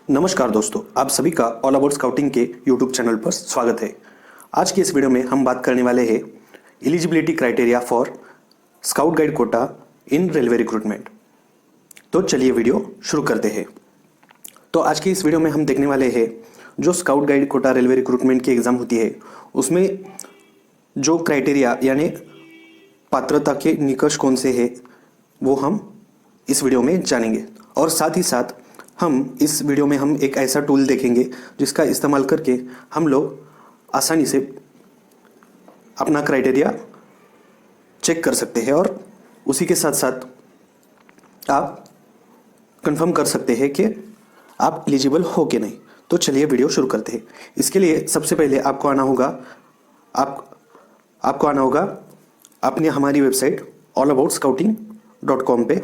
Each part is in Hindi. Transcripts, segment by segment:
नमस्कार दोस्तों, आप सभी का ऑल अबाउट स्काउटिंग के यूट्यूब चैनल पर स्वागत है। आज की इस वीडियो में हम बात करने वाले हैं eligibility criteria for scout guide quota in railway recruitment. तो चलिए वीडियो शुरू करते हैं। तो आज की इस वीडियो में हम देखने वाले हैं जो scout guide quota railway recruitment की एग्ज़ाम होती है उसमें जो क्राइटेरिया यानी पात्रता के निकष कौन से हैं वो हम इस वीडियो में जानेंगे। और साथ ही साथ हम इस वीडियो में हम एक ऐसा टूल देखेंगे जिसका इस्तेमाल करके हम लोग आसानी से अपना क्राइटेरिया चेक कर सकते हैं और उसी के साथ साथ आप कंफर्म कर सकते हैं कि आप एलिजिबल हो कि नहीं। तो चलिए वीडियो शुरू करते हैं। इसके लिए सबसे पहले आपको आना होगा अपनी हमारी वेबसाइट allaboutScouting.com पे।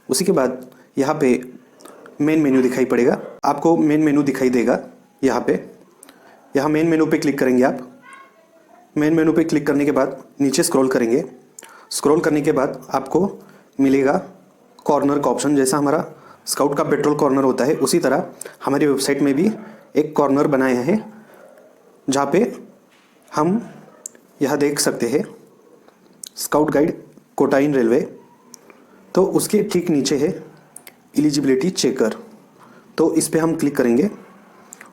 उसी के बाद यहाँ पे मेन मेन्यू दिखाई पड़ेगा, आपको मेन मेन्यू दिखाई देगा। यहाँ मेन मेन्यू पे क्लिक करेंगे। आप मेन मेन्यू पे क्लिक करने के बाद नीचे स्क्रॉल करेंगे। स्क्रॉल करने के बाद आपको मिलेगा कॉर्नर का ऑप्शन। जैसा हमारा स्काउट का पेट्रोल कॉर्नर होता है उसी तरह हमारी वेबसाइट में भी एक कॉर्नर बनाया है जहाँ पे हम यह देख सकते हैं scout guide quota in railway. तो उसके ठीक नीचे है एलिजिबिलिटी चेकर, तो इस पे हम क्लिक करेंगे।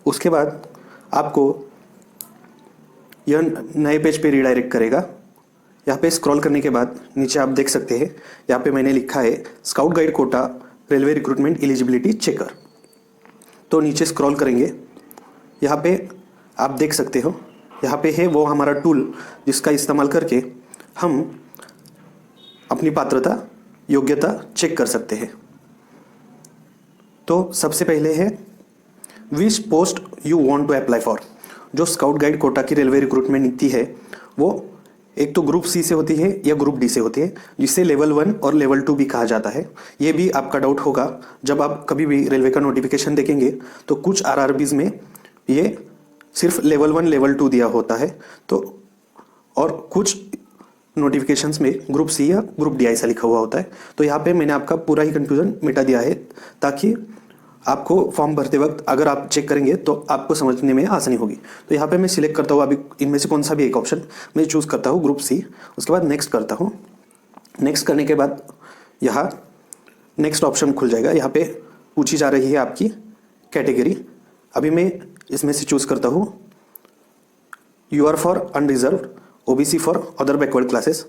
उसके बाद आपको यह नए पेज पे रीडायरेक्ट करेगा। यहाँ पे स्क्रॉल करने के बाद नीचे आप देख सकते हैं यहाँ पे मैंने लिखा है scout guide quota railway recruitment eligibility checker. तो नीचे स्क्रॉल करेंगे, यहाँ पे आप देख सकते हो यहाँ पे है वो हमारा टूल जिसका इस्तेमाल करके हम अपनी पात्रता योग्यता चेक कर सकते हैं। तो सबसे पहले है which post you want to apply for. जो स्काउट गाइड कोटा की रेलवे रिक्रूटमेंट नीति है वो एक तो ग्रुप सी से होती है या ग्रुप डी से होती है, जिसे लेवल 1 और लेवल 2 भी कहा जाता है। ये भी आपका डाउट होगा जब आप कभी भी रेलवे का नोटिफिकेशन देखेंगे तो कुछ आरआरबीज में ये सिर्फ लेवल 1 लेवल 2 दिया होता है, तो और कुछ नोटिफिकेशंस में ग्रुप सी या ग्रुप डी ऐसा लिखा हुआ होता है। तो यहाँ पे मैंने आपका पूरा ही कंफ्यूजन मिटा दिया है ताकि आपको फॉर्म भरते वक्त अगर आप चेक करेंगे तो आपको समझने में आसानी होगी। तो यहाँ पे मैं सिलेक्ट करता हूँ अभी इनमें से कौन सा भी एक ऑप्शन मैं चूज़ करता हूँ, ग्रुप सी। उसके बाद नेक्स्ट करता हूँ। नेक्स्ट करने के बाद यहाँ नेक्स्ट ऑप्शन खुल जाएगा। यहाँ पे पूछी जा रही है आपकी कैटेगरी। अभी मैं इसमें से चूज़ करता हूँ U R for unreserve, OBC for other backward classes,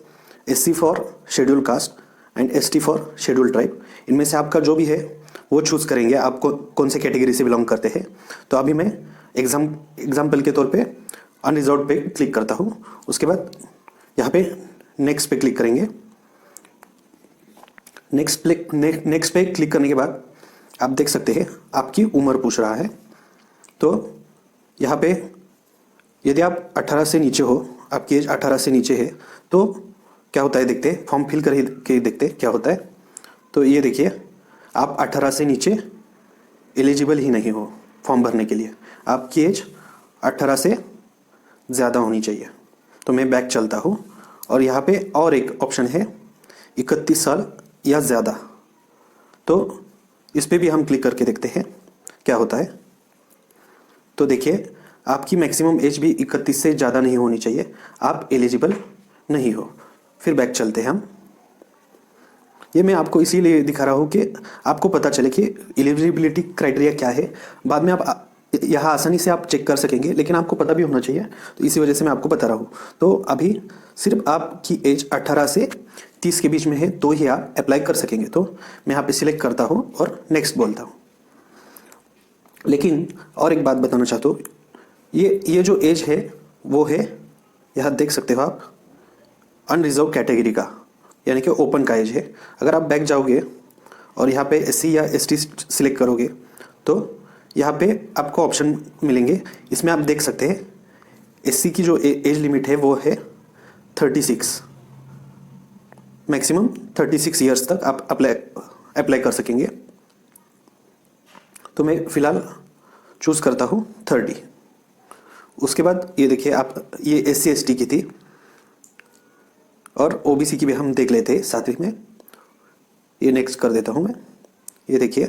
SC for schedule caste and ST for schedule tribe. इनमें से आपका जो भी है वो चूज़ करेंगे, आपको कौन से कैटेगरी से बिलोंग करते हैं। तो अभी मैं एग्जाम्पल के तौर पे अनरिजर्व पे क्लिक करता हूँ। उसके बाद यहाँ पे नेक्स्ट पे क्लिक करेंगे। नेक्स्ट पे क्लिक करने के बाद आप देख सकते हैं आपकी उम्र पूछ रहा है। तो यहाँ पे यदि आप 18 से नीचे हो, आपकी एज 18 से नीचे है तो क्या होता है देखते हैं, फॉर्म फिल करके देखते हैं क्या होता है। तो ये देखिए आप 18 से नीचे एलिजिबल ही नहीं हो फॉर्म भरने के लिए, आपकी एज 18 से ज़्यादा होनी चाहिए। तो मैं बैक चलता हूँ और यहाँ पे और एक ऑप्शन है 31 साल या ज़्यादा। तो इस पर भी हम क्लिक करके देखते हैं क्या होता है। तो देखिए आपकी मैक्सिमम एज भी 31 से ज़्यादा नहीं होनी चाहिए, आप एलिजिबल नहीं हो। फिर बैक चलते हैं हम। ये मैं आपको इसीलिए दिखा रहा हूँ कि आपको पता चले कि एलिजिबिलिटी क्राइटेरिया क्या है। बाद में आप यहाँ आसानी से आप चेक कर सकेंगे, लेकिन आपको पता भी होना चाहिए, तो इसी वजह से मैं आपको बता रहा हूँ। तो अभी सिर्फ आपकी एज 18 से 30 के बीच में है तो ही आप अप्लाई कर सकेंगे। तो मैं यहाँ पे सिलेक्ट करता हूँ और नेक्स्ट बोलता हूँ। लेकिन और एक बात बताना चाहता हूँ, ये जो एज है वो है, यहाँ देख सकते हो आप, अनरिजर्व कैटेगरी का, यानी कि ओपन का एज है। अगर आप बैक जाओगे और यहाँ पे एससी या एसटी सिलेक्ट करोगे तो यहाँ पे आपको ऑप्शन मिलेंगे। इसमें आप देख सकते हैं एससी की जो एज लिमिट है वो है 36, मैक्सिमम 36 ईयर्स तक आप अप्लाई कर सकेंगे। तो मैं फ़िलहाल चूज़ करता हूँ 30। उसके बाद ये देखिए आप, ये एससी एसटी की थी और ओबीसी की भी हम देख लेते हैं साथ ही में। ये नेक्स्ट कर देता हूँ मैं। ये देखिए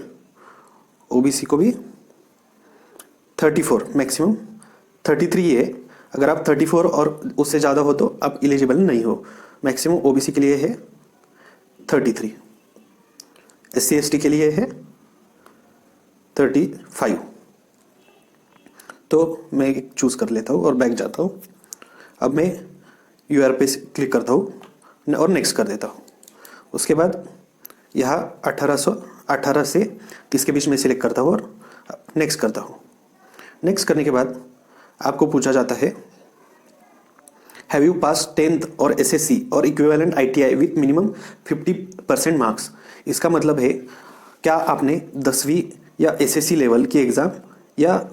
ओबीसी को भी 34, मैक्सिमम 33 है। अगर आप 34 और उससे ज़्यादा हो तो आप एलिजिबल नहीं हो। मैक्सिमम ओबीसी के लिए है 33, एससी एसटी के लिए है 35। तो मैं चूज़ कर लेता हूँ और बैक जाता हूँ। अब मैं यूआर पे क्लिक करता हूँ और नेक्स्ट कर देता हूँ। उसके बाद यहाँ 1818 से 30 के बीच में सिलेक्ट करता हूँ और नेक्स्ट करता हूँ। नेक्स्ट करने के बाद आपको पूछा जाता है, हैव यू पास 10th और एसएससी और equivalent ITI with minimum 50% marks. इसका मतलब है क्या आपने 10वीं या एसएससी लेवल की एग्ज़ाम या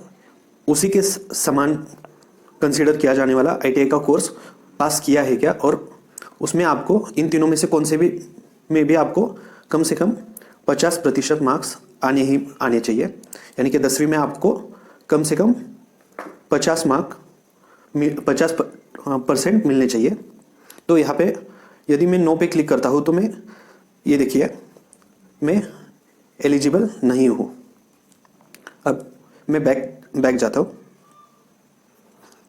उसी के समान कंसीडर किया जाने वाला आईटीआई का कोर्स पास किया है क्या, और उसमें आपको इन तीनों में से कौन से भी में भी आपको कम से कम 50% मार्क्स आने चाहिए। यानी कि 10वीं में आपको कम से कम 50% मिलने चाहिए। तो यहाँ पे यदि मैं नो पे क्लिक करता हूँ तो मैं ये देखिए मैं एलिजिबल नहीं हूँ। अब मैं बैक जाता हूँ,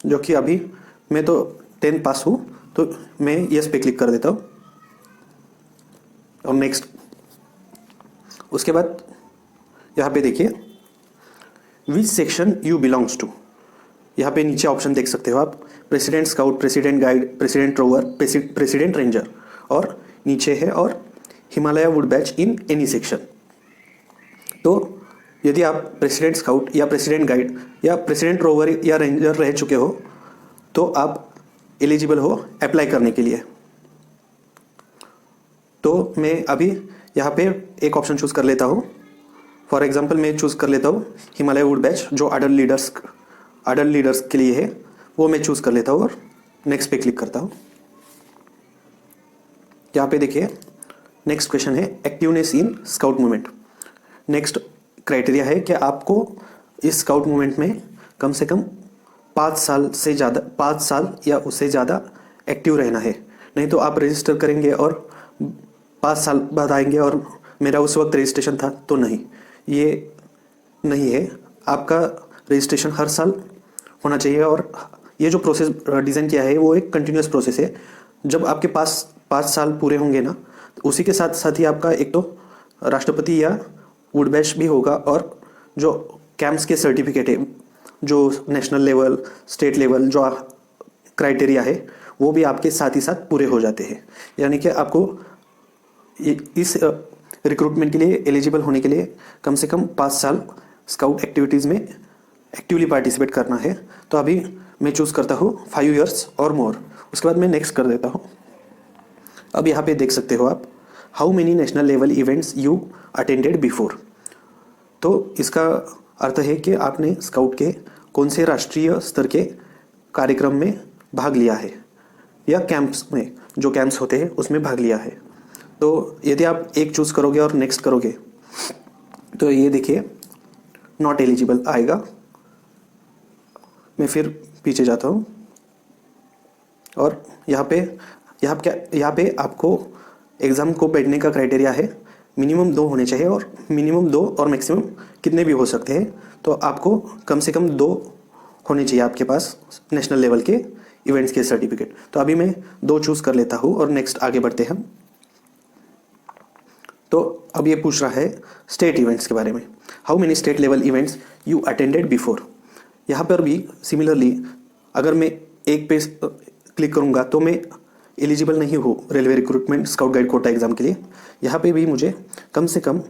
जो कि अभी मैं तो 10 पास हूँ, तो मैं यस पे क्लिक कर देता हूँ और नेक्स्ट। उसके बाद यहाँ पे देखिए which section you belongs to. यहाँ पे नीचे ऑप्शन देख सकते हो आप, president scout, president guide, president rover, president ranger, और नीचे है और Himalaya wood badge in any section. तो यदि आप प्रेसिडेंट स्काउट या प्रेसिडेंट गाइड या प्रेसिडेंट रोवर या रेंजर रह चुके हो तो आप एलिजिबल हो अप्लाई करने के लिए। तो मैं अभी यहाँ पे एक ऑप्शन चूज़ कर लेता हूँ। फॉर एग्जांपल मैं चूज़ कर लेता हूँ हिमालय वुड बैच, जो अडल्ट लीडर्स के लिए है, वो मैं चूज़ कर लेता हूँ और नेक्स्ट पे क्लिक करता हूँ। यहाँ पे देखिए नेक्स्ट क्वेश्चन है एक्टिवनेस इन स्काउट मूवमेंट। नेक्स्ट क्राइटेरिया है कि आपको इस स्काउट मूवमेंट में कम से कम 5 साल या उससे ज़्यादा एक्टिव रहना है। नहीं तो आप रजिस्टर करेंगे और 5 साल बाद आएंगे और मेरा उस वक्त रजिस्ट्रेशन था, तो नहीं, ये नहीं है। आपका रजिस्ट्रेशन हर साल होना चाहिए और ये जो प्रोसेस डिज़ाइन किया है वो एक कंटिन्यूस प्रोसेस है। जब आपके पास 5 साल पूरे होंगे ना, तो उसी के साथ साथ ही आपका एक तो राष्ट्रपति या वुड बैच भी होगा, और जो कैंप्स के सर्टिफिकेट है, जो नेशनल लेवल, स्टेट लेवल जो क्राइटेरिया है, वो भी आपके साथ ही साथ पूरे हो जाते हैं। यानी कि आपको इस रिक्रूटमेंट के लिए एलिजिबल होने के लिए कम से कम 5 साल स्काउट एक्टिविटीज़ में एक्टिवली पार्टिसिपेट करना है। तो अभी मैं चूज़ करता हूँ 5 इयर्स और मोर। उसके बाद मैं नेक्स्ट कर देता हूँ। अब यहाँ पे देख सकते हो आप, how many national level events you attended before. तो इसका अर्थ है कि आपने स्काउट के कौन से राष्ट्रीय स्तर के कार्यक्रम में भाग लिया है या कैंप्स में, जो कैंप्स होते हैं उसमें भाग लिया है। तो यदि आप एक चूज़ करोगे और नेक्स्ट करोगे तो ये देखिए नॉट एलिजिबल आएगा। मैं फिर पीछे जाता हूँ और यहाँ पे आपको एग्ज़ाम को बैठने का क्राइटेरिया है मिनिमम 2 होने चाहिए, और मिनिमम 2 और मैक्सिमम कितने भी हो सकते हैं। तो आपको कम से कम 2 होने चाहिए आपके पास नेशनल लेवल के इवेंट्स के सर्टिफिकेट। तो अभी मैं 2 चूज़ कर लेता हूँ और नेक्स्ट आगे बढ़ते हैं। तो अब ये पूछ रहा है स्टेट इवेंट्स के बारे में, how many state level events you attended before. यहाँ पर भी सिमिलरली अगर मैं एक पे क्लिक करूँगा तो मैं एलिजिबल नहीं हूँ railway recruitment scout guide quota exam के लिए। यहाँ पे भी मुझे कम से कम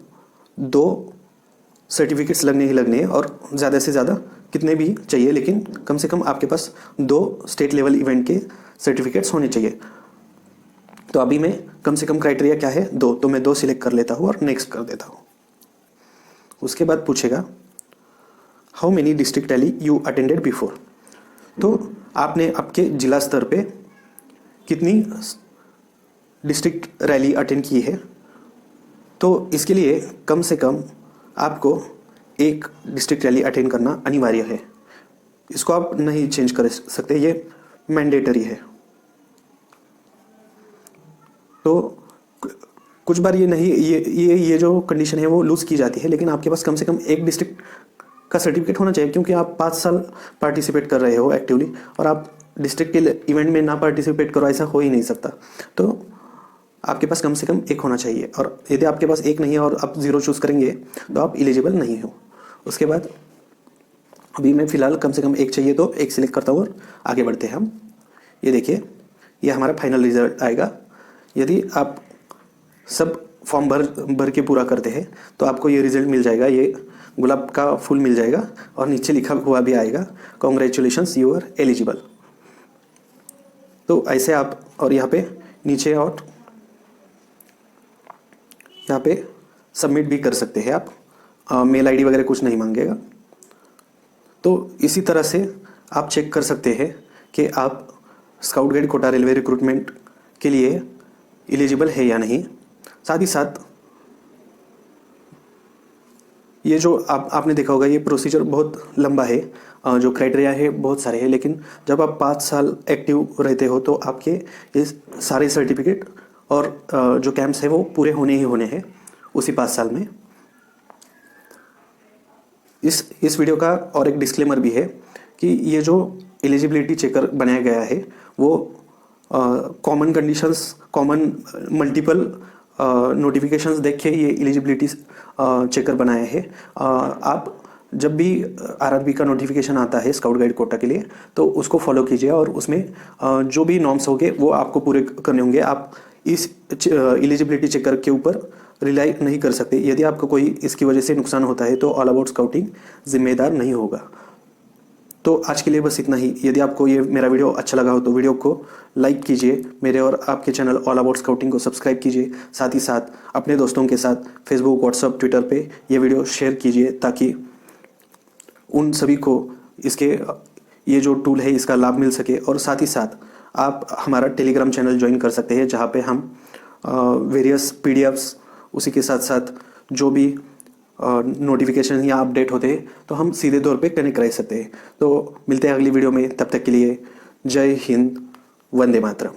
2 सर्टिफिकेट्स लगने ही लगने हैं, और ज़्यादा से ज़्यादा कितने भी चाहिए, लेकिन कम से कम आपके पास 2 स्टेट लेवल इवेंट के सर्टिफिकेट्स होने चाहिए। तो अभी मैं कम से कम क्राइटेरिया क्या है 2, तो मैं 2 सिलेक्ट कर लेता हूँ और नेक्स्ट कर देता हूँ। उसके बाद पूछेगा how many district rally you attended before. तो आपने आपके जिला स्तर पे कितनी डिस्ट्रिक्ट रैली अटेंड की है। तो इसके लिए कम से कम आपको एक डिस्ट्रिक्ट रैली अटेंड करना अनिवार्य है। इसको आप नहीं चेंज कर सकते, ये मैंडेटरी है। तो कुछ बार ये नहीं, ये जो कंडीशन है वो लूज़ की जाती है, लेकिन आपके पास कम से कम एक डिस्ट्रिक्ट का सर्टिफिकेट होना चाहिए, क्योंकि आप 5 साल पार्टिसिपेट कर रहे हो एक्टिवली और आप डिस्ट्रिक्ट के इवेंट में ना पार्टिसिपेट करो, ऐसा हो ही नहीं सकता। तो आपके पास कम से कम एक होना चाहिए, और यदि आपके पास एक नहीं है और आप 0 चूज़ करेंगे तो आप एलिजिबल नहीं हो। उसके बाद अभी मैं फ़िलहाल कम से कम एक चाहिए, तो एक सिलेक्ट करता हूँ और आगे बढ़ते हैं हम। ये देखिए, ये हमारा फाइनल रिजल्ट आएगा। यदि आप सब फॉर्म भर के पूरा करते हैं तो आपको ये रिजल्ट मिल जाएगा, ये गुलाब का फूल मिल जाएगा और नीचे लिखा हुआ भी आएगा, कॉन्ग्रेचुलेशंस यू आर एलिजिबल। तो ऐसे आप, और यहाँ पे नीचे और यहाँ पे सबमिट भी कर सकते हैं आप, मेल आईडी वगैरह कुछ नहीं मांगेगा। तो इसी तरह से आप चेक कर सकते हैं कि आप scout guide quota railway recruitment के लिए एलिजिबल है या नहीं। साथ ही साथ ये जो आपने देखा होगा, ये प्रोसीजर बहुत लंबा है, जो क्राइटेरिया है बहुत सारे हैं, लेकिन जब आप 5 साल एक्टिव रहते हो तो आपके ये सारे सर्टिफिकेट और जो कैंप्स है वो पूरे होने ही होने हैं उसी 5 साल में। इस वीडियो का और एक डिस्क्लेमर भी है कि ये जो एलिजिबिलिटी चेकर बनाया गया है वो common conditions, common multiple notifications देख के ये एलिजिबिलिटी चेकर बनाया है। आप जब भी आरआरबी का नोटिफिकेशन आता है स्काउट गाइड कोटा के लिए तो उसको फॉलो कीजिए, और उसमें जो भी नॉर्म्स होंगे वो आपको पूरे करने होंगे। आप इस एलिजिबिलिटी चेकर के ऊपर रिलाई नहीं कर सकते। यदि आपको कोई इसकी वजह से नुकसान होता है तो ऑल अबाउट स्काउटिंग जिम्मेदार नहीं होगा। तो आज के लिए बस इतना ही। यदि आपको ये मेरा वीडियो अच्छा लगा हो तो वीडियो को लाइक कीजिए, मेरे और आपके चैनल ऑल अबाउट स्काउटिंग को सब्सक्राइब कीजिए। साथ ही साथ अपने दोस्तों के साथ फेसबुक, व्हाट्सएप, ट्विटर पे ये वीडियो शेयर कीजिए, ताकि उन सभी को इसके ये जो टूल है इसका लाभ मिल सके। और साथ ही साथ आप हमारा टेलीग्राम चैनल ज्वाइन कर सकते हैं, जहाँ पे हम वेरियस पीडीएफ्स, उसी के साथ साथ जो भी नोटिफिकेशन या अपडेट होते हैं तो हम सीधे तौर पे कनेक्ट रह सकते हैं। तो मिलते हैं अगली वीडियो में, तब तक के लिए जय हिंद, वंदे मातरम।